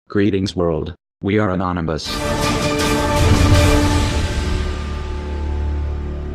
Greetings world, we are anonymous.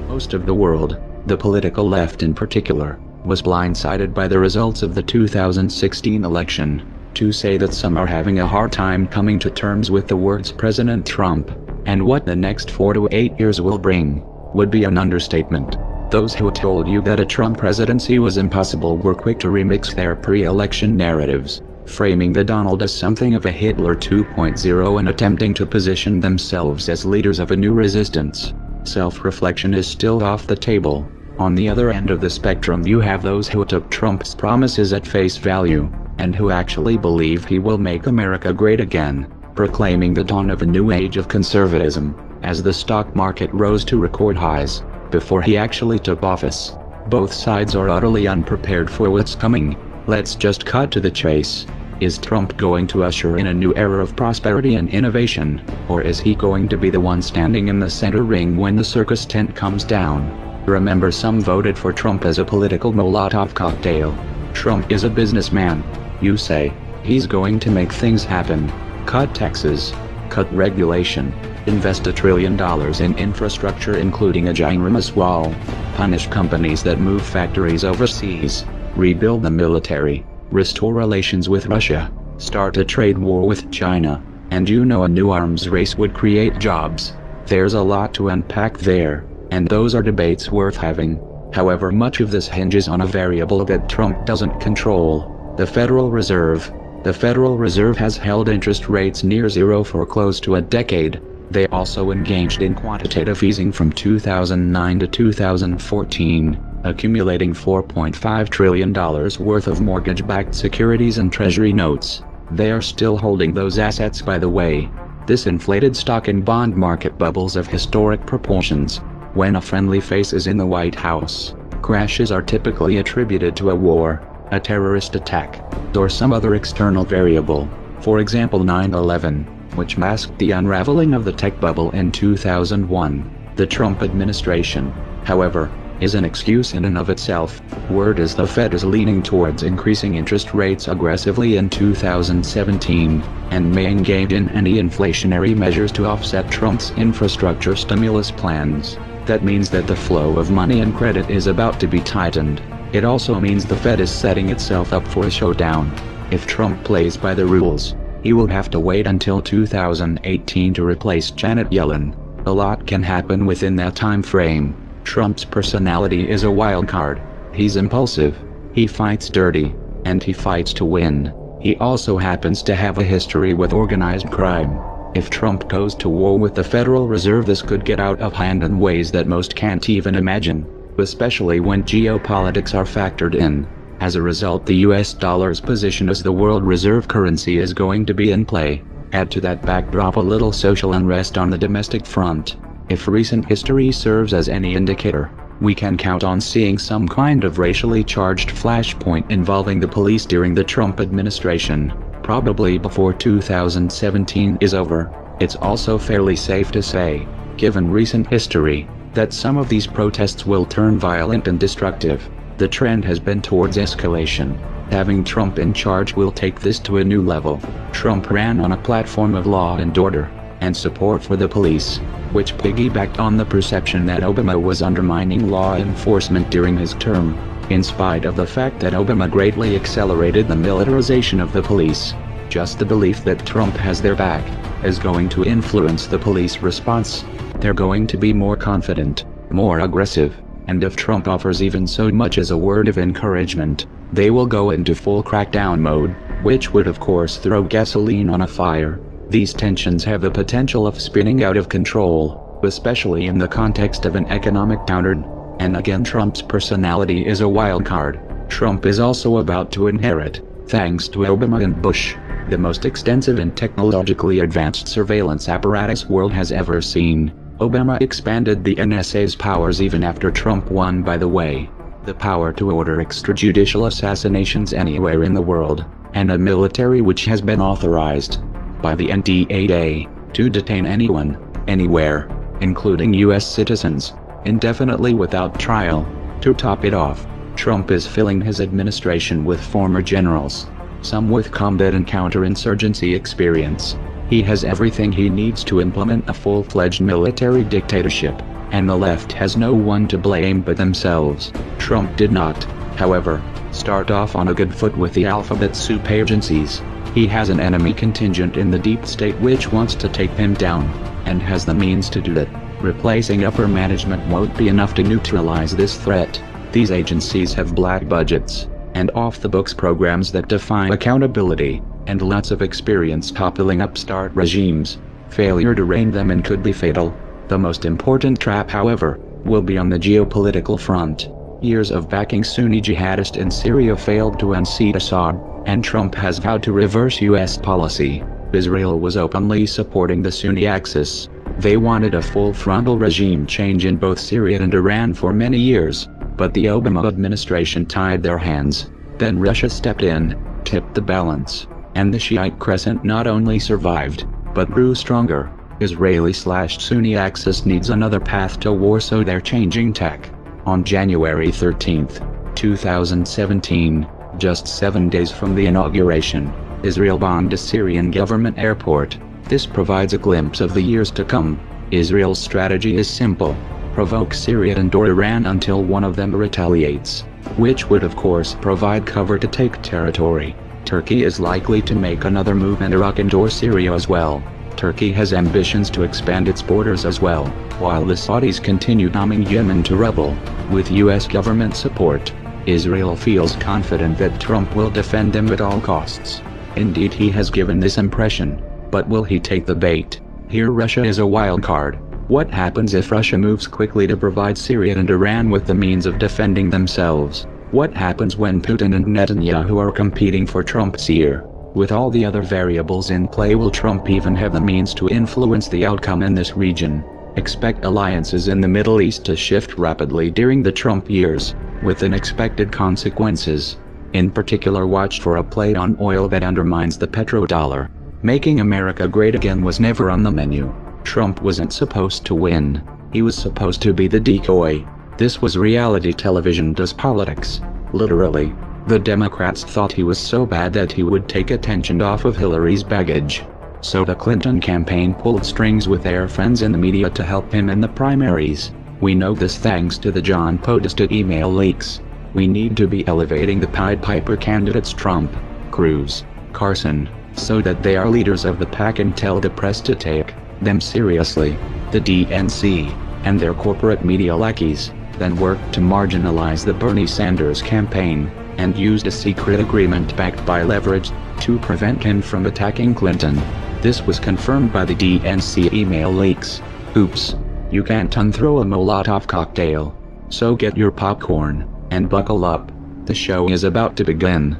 Most of the world, the political left in particular, was blindsided by the results of the 2016 election. To say that some are having a hard time coming to terms with the words President Trump, and what the next 4 to 8 years will bring, would be an understatement. Those who told you that a Trump presidency was impossible were quick to remix their pre-election narratives, framing the Donald as something of a Hitler 2.0 and attempting to position themselves as leaders of a new resistance. Self-reflection is still off the table. On the other end of the spectrum you have those who took Trump's promises at face value, and who actually believe he will make America great again, proclaiming the dawn of a new age of conservatism, as the stock market rose to record highs, before he actually took office. Both sides are utterly unprepared for what's coming. Let's just cut to the chase. Is Trump going to usher in a new era of prosperity and innovation, or is he going to be the one standing in the center ring when the circus tent comes down? Remember, some voted for Trump as a political Molotov cocktail. Trump is a businessman. You say, he's going to make things happen. Cut taxes, cut regulation, invest $1 trillion in infrastructure including a ginormous wall, punish companies that move factories overseas, rebuild the military, restore relations with Russia, start a trade war with China, and a new arms race would create jobs. There's a lot to unpack there, and those are debates worth having. However, much of this hinges on a variable that Trump doesn't control: the Federal Reserve. The Federal Reserve has held interest rates near zero for close to a decade. They also engaged in quantitative easing from 2009 to 2014. Accumulating $4.5 trillion worth of mortgage-backed securities and treasury notes. They are still holding those assets, by the way. This inflated stock and bond market bubbles of historic proportions. When a friendly face is in the White House, crashes are typically attributed to a war, a terrorist attack, or some other external variable. For example, 9/11, which masked the unraveling of the tech bubble in 2001. The Trump administration, however, is an excuse in and of itself. Word is the Fed is leaning towards increasing interest rates aggressively in 2017, and may engage in anti-inflationary measures to offset Trump's infrastructure stimulus plans. That means that the flow of money and credit is about to be tightened. It also means the Fed is setting itself up for a showdown. If Trump plays by the rules, he will have to wait until 2018 to replace Janet Yellen. A lot can happen within that time frame. Trump's personality is a wild card. He's impulsive, he fights dirty, and he fights to win. He also happens to have a history with organized crime. If Trump goes to war with the Federal Reserve, this could get out of hand in ways that most can't even imagine, especially when geopolitics are factored in. As a result, the US dollar's position as the world reserve currency is going to be in play. Add to that backdrop a little social unrest on the domestic front. If recent history serves as any indicator, we can count on seeing some kind of racially charged flashpoint involving the police during the Trump administration, probably before 2017 is over. It's also fairly safe to say, given recent history, that some of these protests will turn violent and destructive. The trend has been towards escalation. Having Trump in charge will take this to a new level. Trump ran on a platform of law and order, and support for the police, which piggybacked on the perception that Obama was undermining law enforcement during his term. In spite of the fact that Obama greatly accelerated the militarization of the police, just the belief that Trump has their back is going to influence the police response. They're going to be more confident, more aggressive, and if Trump offers even so much as a word of encouragement, they will go into full crackdown mode, which would of course throw gasoline on a fire. These tensions have the potential of spinning out of control, especially in the context of an economic downturn. And again, Trump's personality is a wild card. Trump is also about to inherit, thanks to Obama and Bush, the most extensive and technologically advanced surveillance apparatus world has ever seen. Obama expanded the NSA's powers even after Trump won, by the way. The power to order extrajudicial assassinations anywhere in the world, and a military which has been authorized by the NDAA to detain anyone, anywhere, including US citizens, indefinitely without trial. To top it off, Trump is filling his administration with former generals, some with combat and counterinsurgency experience. He has everything he needs to implement a full-fledged military dictatorship, and the left has no one to blame but themselves. Trump did not, however, start off on a good foot with the alphabet soup agencies. He has an enemy contingent in the deep state which wants to take him down, and has the means to do that. Replacing upper management won't be enough to neutralize this threat. These agencies have black budgets, and off-the-books programs that defy accountability, and lots of experience toppling upstart regimes. Failure to rein them in could be fatal. The most important trap, however, will be on the geopolitical front. Years of backing Sunni jihadists in Syria failed to unseat Assad, and Trump has vowed to reverse U.S. policy. Israel was openly supporting the Sunni axis. They wanted a full-frontal regime change in both Syria and Iran for many years, but the Obama administration tied their hands. Then Russia stepped in, tipped the balance, and the Shiite crescent not only survived, but grew stronger. Israeli/Sunni axis needs another path to war, so they're changing tack. On January 13, 2017, just 7 days from the inauguration, Israel bombed a Syrian government airport. This provides a glimpse of the years to come. Israel's strategy is simple: provoke Syria and/or Iran until one of them retaliates, which would of course provide cover to take territory. Turkey is likely to make another move in Iraq and/or Syria as well. Turkey has ambitions to expand its borders as well, while the Saudis continue bombing Yemen to rubble. With U.S. government support, Israel feels confident that Trump will defend them at all costs. Indeed, he has given this impression. But will he take the bait? Here Russia is a wild card. What happens if Russia moves quickly to provide Syria and Iran with the means of defending themselves? What happens when Putin and Netanyahu are competing for Trump's ear? With all the other variables in play, will Trump even have the means to influence the outcome in this region? Expect alliances in the Middle East to shift rapidly during the Trump years, with unexpected consequences. In particular, watch for a play on oil that undermines the petrodollar. Making America great again was never on the menu. Trump wasn't supposed to win. He was supposed to be the decoy. This was reality television does politics. Literally. The Democrats thought he was so bad that he would take attention off of Hillary's baggage. So the Clinton campaign pulled strings with their friends in the media to help him in the primaries. We know this thanks to the John Podesta email leaks. We need to be elevating the Pied Piper candidates Trump, Cruz, Carson, so that they are leaders of the pack and tell the press to take them seriously. The DNC, and their corporate media lackeys, then worked to marginalize the Bernie Sanders campaign, and used a secret agreement backed by leverage, to prevent him from attacking Clinton. This was confirmed by the DNC email leaks. Oops. You can't unthrow a Molotov cocktail. So get your popcorn, and buckle up. The show is about to begin.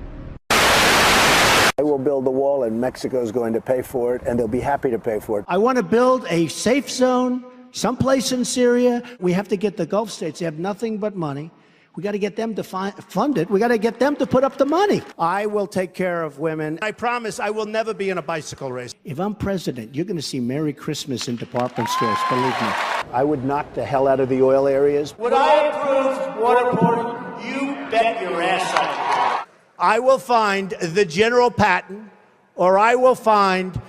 I will build the wall, and Mexico is going to pay for it, and they'll be happy to pay for it. I want to build a safe zone someplace in Syria. We have to get the Gulf states. They have nothing but money. We got to get them to fund it. We got to get them to put up the money. I will take care of women. I promise I will never be in a bicycle race. If I'm president, you're going to see Merry Christmas in department stores, believe me. I would knock the hell out of the oil areas. Would I approve waterboarding? You bet your ass off. I will find the General Patton, or I will find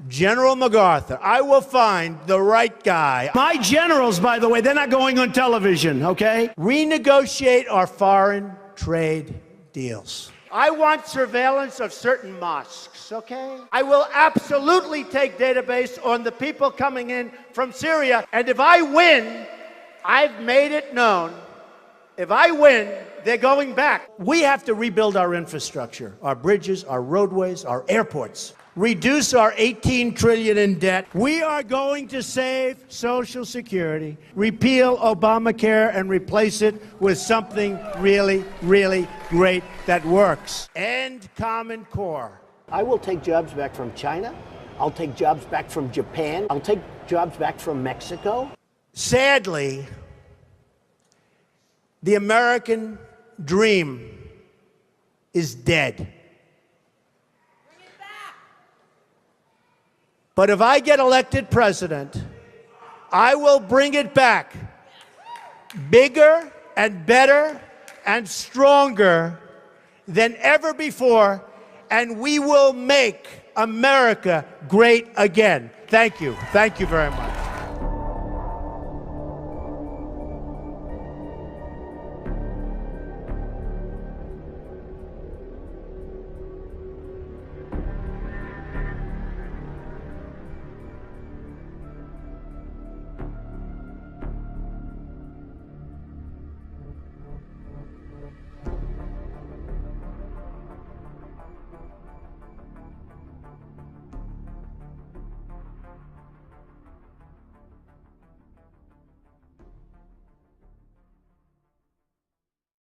General MacArthur. I will find the right guy. My generals, by the way, they're not going on television, okay? Renegotiate our foreign trade deals. I want surveillance of certain mosques, okay? I will absolutely take database on the people coming in from Syria. And if I win, I've made it known, if I win, they're going back. We have to rebuild our infrastructure, our bridges, our roadways, our airports. Reduce our $18 trillion in debt. We are going to save Social Security, repeal Obamacare, and replace it with something really, really great that works. End Common Core. I will take jobs back from China. I'll take jobs back from Japan. I'll take jobs back from Mexico. Sadly, the American dream is dead. But if I get elected president, I will bring it back bigger and better and stronger than ever before and we will make America great again. Thank you. Thank you very much.